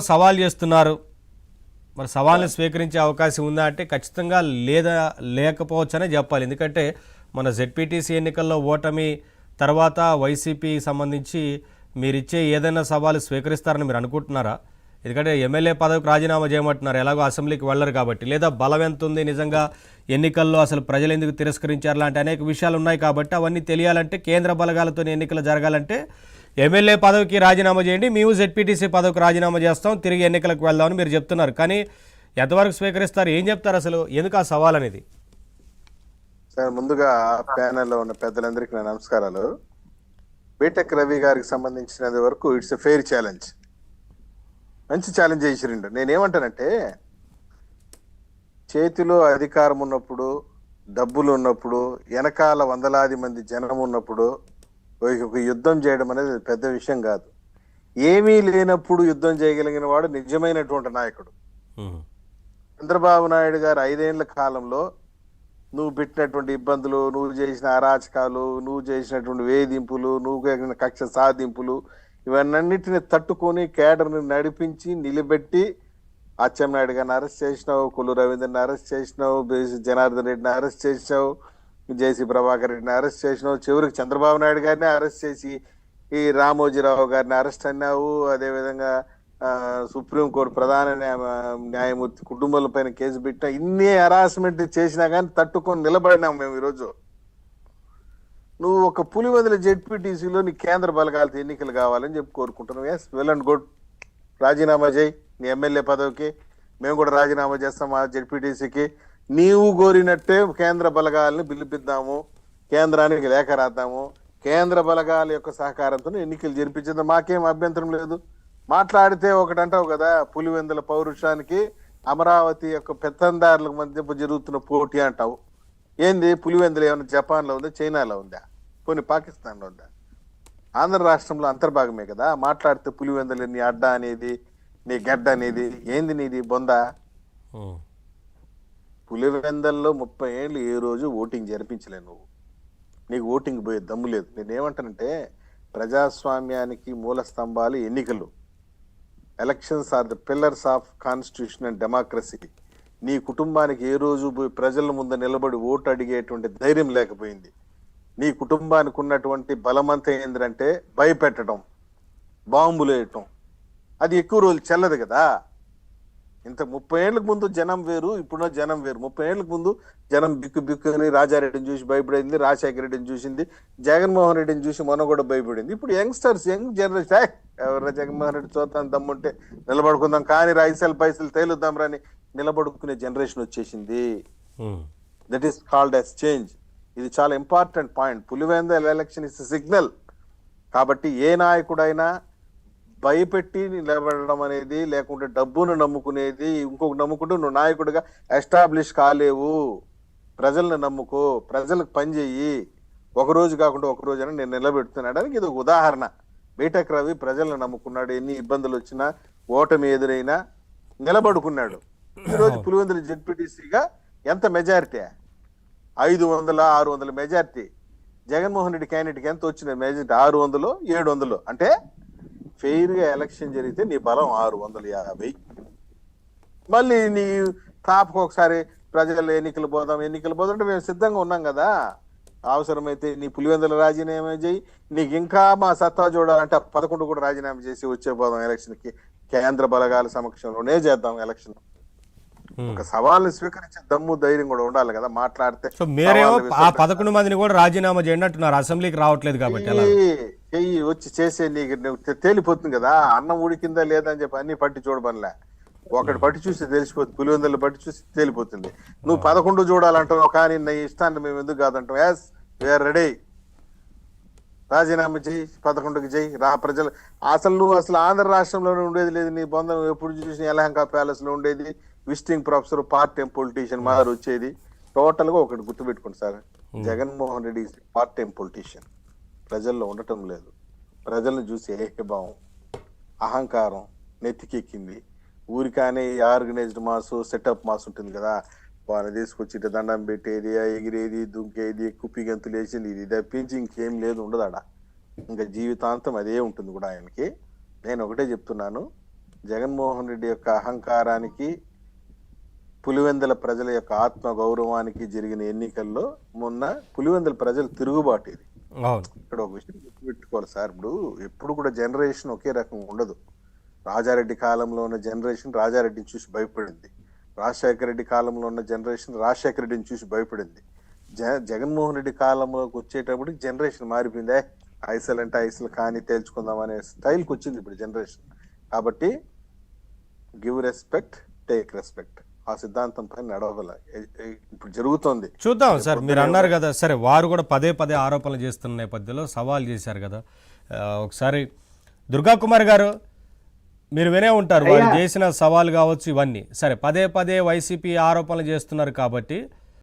సవాల్ చేస్తున్నారు. మరి సవాల్ని స్వీకరించే అవకాశం ఉందా అంటే ఖచ్చితంగా లేదా లేకపోవచ్చనే చెప్పాలి. ఎందుకంటే మన జెడ్పీటీసీ ఎన్నికల్లో ఓటమి తర్వాత వైసీపీ సంబంధించి మీరిచ్చే ఏదైనా సవాలు స్వీకరిస్తారని మీరు అనుకుంటున్నారా? ఎందుకంటే ఎమ్మెల్యే పదవికి రాజీనామా చేయమంటున్నారు, ఎలాగో అసెంబ్లీకి వెళ్ళరు కాబట్టి. లేదా బలం ఎంత ఉంది నిజంగా ఎన్నికల్లో, అసలు ప్రజలు ఎందుకు తిరస్కరించారు లాంటి అనేక విషయాలు ఉన్నాయి కాబట్టి అవన్నీ తెలియాలంటే కేంద్ర బలగాలతో ఎన్నికలు జరగాలంటే ఎమ్మెల్యే పదవికి రాజీనామా చేయండి, మేము జెడ్పీటీసీ పదవికి రాజీనామా చేస్తాం, తిరిగి ఎన్నికలకు వెళ్దామని మీరు చెప్తున్నారు. కానీ ఎంతవరకు స్వీకరిస్తారు, ఏం చెప్తారు, అసలు ఎందుకు ఆ సవాల్ అనేది? సార్, ముందుగా ప్యానెల్లో ఉన్న పెద్దలందరికీ నా నమస్కారాలు. బీటెక్ రవి గారికి సంబంధించినంత వరకు ఇట్స్ ఎ ఫెయిర్ ఛాలెంజ్, మంచి ఛాలెంజ్ చేసిరిండు. నేనేమంటానంటే, చేతిలో అధికారం ఉన్నప్పుడు, డబ్బులు ఉన్నప్పుడు, వెనకాల వందలాది మంది జనం ఉన్నప్పుడు ఒక యుద్ధం చేయడం అనేది పెద్ద విషయం కాదు. ఏమీ లేనప్పుడు యుద్ధం చేయగలిగిన వాడు నిజమైనటువంటి నాయకుడు. చంద్రబాబు నాయుడు గారు 5 ఏళ్ల కాలంలో నువ్వు పెట్టినటువంటి ఇబ్బందులు, నువ్వు చేసిన అరాచకాలు, నువ్వు చేసినటువంటి వేధింపులు, నువ్వు చేసిన కక్ష సాధింపులు, ఇవన్నిటిని తట్టుకొని కేడర్ని నడిపించి నిలబెట్టి అచ్చెన్నాయుడు గారిని అరెస్ట్ చేసినావు, కొల్లు రవీంద్రని అరెస్ట్ చేసినావు, జనార్దన్ రెడ్డిని అరెస్ట్ చేసినావు, జేసీ ప్రభాకర్ రెడ్డిని అరెస్ట్ చేసినావు, చివరికి చంద్రబాబు నాయుడు గారిని అరెస్ట్ చేసి ఈ రామోజీరావు గారిని అరెస్ట్ అన్నావు. అదేవిధంగా సుప్రీంకోర్టు ప్రధాన న్యాయమూర్తి కుటుంబాల పైన కేసు పెట్టినా, ఇన్ని హరాస్మెంట్ చేసినా కానీ తట్టుకొని నిలబడినాం మేము ఈరోజు. నువ్వు ఒక పులివెందుల జెడ్పీటీసీలో నీ కేంద్ర బలగాలతో ఎన్నికలు కావాలని చెప్పి కోరుకుంటున్నావు. ఎస్, వెల్ అండ్ గుడ్, రాజీనామా చేయి నీ ఎమ్మెల్యే పదవికి, మేము కూడా రాజీనామా చేస్తాం ఆ జెడ్పీటీసీకి. నీవు కోరినట్టే కేంద్ర బలగాలని పిలిపిద్దాము, కేంద్రానికి లేఖ రాద్దాము, కేంద్ర బలగాల యొక్క సహకారంతో ఎన్నికలు జరిపించేది మాకేం అభ్యంతరం లేదు. మాట్లాడితే ఒకటంటావు కదా, పులివెందుల పౌరుషానికి అమరావతి యొక్క పెత్తందారుల మధ్య జరుగుతున్న పోటీ అంటావు. ఏంది పులివెందులు ఏమైనా జపాన్లో ఉందా, చైనాలో ఉందా, పోనీ పాకిస్తాన్లో ఉందా? ఆంధ్ర రాష్ట్రంలో అంతర్భాగమే కదా. మాట్లాడితే పులివెందులు నీ అడ్డ అనేది, నీ గడ్డ అనేది ఏంది, నీది బొందా? పులివెందల్లో 30 ఏళ్ళు ఏ రోజు ఓటింగ్ జరిపించలేవు నువ్వు. నీకు ఓటింగ్ పోయే దమ్ము లేదు. నేనేమంటానంటే, ప్రజాస్వామ్యానికి మూల స్తంభాలు ఎన్నికలు. Elections are the pillars of constitution and democracy. నీ కుటుంబానికి ఏ రోజు ప్రజల ముందు నిలబడి ఓటు అడిగేటువంటి ధైర్యం లేకపోయింది. నీ కుటుంబానికి ఉన్నటువంటి బలమంతా ఏంటంటే భయపెట్టడం, బాంబులు వేయటం. అది ఎక్కువ రోజులు చెల్లదు కదా. ఇంత 30 ఏళ్ళకు ముందు జనం వేరు, ఇప్పుడున్న జనం వేరు. 30 ఏళ్ళకు ముందు జనం బిక్కు బిక్కుని రాజారెడ్డిని చూసి భయపడింది, రాజశేఖర రెడ్డిని చూసింది, జగన్మోహన్ రెడ్డిని చూసి మొన్న కూడా భయపడింది. ఇప్పుడు యంగ్స్టర్స్, యంగ్ జనరేషన్, ఎవరైనా జగన్మోహన్ రెడ్డి చూద్దాం దమ్ముంటే నిలబడుకుందాం, కానీ రైసలు పైసలు తేలుద్దాం రాని నిలబడుకునే జనరేషన్ వచ్చేసింది. That is called as change. ఇది చాలా important point. Pulivendula election is signal. కాబట్టి ఏ నాయకుడైనా భయపెట్టి నిలబడడం అనేది, లేకుంటే డబ్బును నమ్ముకునేది, ఇంకొక నమ్ముకుంటూ నువ్వు నాయకుడిగా ఎస్టాబ్లిష్ కాలేవు. ప్రజల్ని నమ్ముకో, ప్రజలకు పని చెయ్యి. ఒకరోజు కాకుండా ఒక రోజు అని నేను నిలబెడుతున్నాడానికి ఇది ఒక ఉదాహరణ. బీటెక్ రవి ప్రజలను నమ్ముకున్నాడు. ఎన్ని ఇబ్బందులు వచ్చినా, ఓటమి ఎదురైనా నిలబడుకున్నాడు. ఈరోజు పులివెందుల జెడ్పీటీసీగా ఎంత మెజారిటీ? 500-600 మెజారిటీ. జగన్మోహన్ రెడ్డి క్యాండిడేట్కి ఎంత వచ్చిన మెజారిటీ? 600-700. అంటే ఫెయిర్ గా ఎలక్షన్ జరిగితే నీ బలం 650. మళ్ళీ నీ తాపకు ఒకసారి ప్రజలు ఎన్నికలు పోదాం అంటే మేము సిద్ధంగా ఉన్నాం కదా. అవసరమైతే నీ పులివెందుల రాజీనామా చేయి, నీకు ఇంకా మా సత్తా చూడాలంటే 11 కూడా రాజీనామా చేసి వచ్చే పోదాం ఎలక్షన్ కి. కేంద్ర బలగాల సమక్షంలోనే చేద్దాం ఎలక్షన్. ఒక సవాల్ని స్వీకరించే దమ్ము, ధైర్యం కూడా ఉండాలి కదా మాట్లాడితే. సో మీరేమో ఆ 11 మందిని కూడా రాజీనామా చేయండి అంటున్నారు, అసెంబ్లీకి రావట్లేదు కాబట్టి. చెయ్యి వచ్చి చేసే, నీకు తేలిపోతుంది కదా అన్నం ఉడికిందా లేదా అని చెప్పి అన్ని పట్టి చూడబనిలే. ఒకటి పట్టి చూసి తెలిసిపోతుంది, పులివెందులు పట్టి చూసి తేలిపోతుంది. నువ్వు 11 చూడాలంటావు, కానీ నీ ఇష్టాన్ని మేము ఎందుకు కాదంటాం. Yes, we are ready. రాజీనామా చేయి, 11కి చేయి, రా ప్రజలు. నువ్వు అసలు ఆంధ్ర రాష్ట్రంలోనే ఉండేది లేదు. నీ బంధం ఎప్పుడు చూసిన యలహంక ప్యాలెస్ లో ఉండేది. Visiting professor, part time politician మాదిరి వచ్చేది. టోటల్ గా ఒకటి గుర్తుపెట్టుకోండి sir, Jaganmohan Reddy part time politician. ప్రజల్లో ఉండటం లేదు. ప్రజలను చూసి ఏకభావం, అహంకారం నెత్తికెక్కింది. ఊరికానే ఆర్గనైజ్డ్ మాస్, సెటప్ మాస్ ఉంటుంది కదా, వాళ్ళని తీసుకొచ్చి దండం పెట్టేది, ఎగిరేది, దుంకేది, కుప్పి గంతులు వేసింది. ఇది తప్పించి ఇంకేం లేదు, ఉండదు ఆడ. ఇంకా జీవితాంతం అదే ఉంటుంది కూడా ఆయనకి. నేను ఒకటే చెప్తున్నాను, జగన్మోహన్ రెడ్డి యొక్క అహంకారానికి, పులివెందుల ప్రజల యొక్క ఆత్మ గౌరవానికి జరిగిన ఎన్నికల్లో మొన్న పులివెందుల ప్రజలు తిరుగుబాటు ఇది. అవును. ఇక్కడ ఒక విషయం గుర్తుపెట్టుకోవాలి సార్, ఎప్పుడు కూడా జనరేషన్ ఒకే రకం ఉండదు. రాజారెడ్డి కాలంలో ఉన్న జనరేషన్ రాజారెడ్డిని చూసి భయపడింది, రాజశేఖర రెడ్డి కాలంలో ఉన్న జనరేషన్ రాజశేఖర రెడ్డిని చూసి భయపడింది. జగన్మోహన్ రెడ్డి కాలంలోకి వచ్చేటప్పటికి జనరేషన్ మారిపోయింది. ఐసల్ అంటే ఐసల్ కానీ తేల్చుకుందాం అనే స్టైల్కి వచ్చింది ఇప్పుడు జనరేషన్. కాబట్టి గివ్ రెస్పెక్ట్, టేక్ రెస్పెక్ట్, ఆ సిద్ధాంతం పైన నడవగల ఇప్పుడు జరుగుతోంది. చూద్దాం సార్, మీరు అన్నారు కదా, సరే వారు కూడా పదే పదే ఆరోపణలు చేస్తున్న నేపథ్యంలో సవాల్ చేశారు కదా. ఒకసారి దుర్గా కుమార్ గారు, మీరు వినే ఉంటారు వారు చేసిన సవాల్ కావచ్చు ఇవన్నీ. సరే, పదే పదే వైసీపీ ఆరోపణలు చేస్తున్నారు కాబట్టి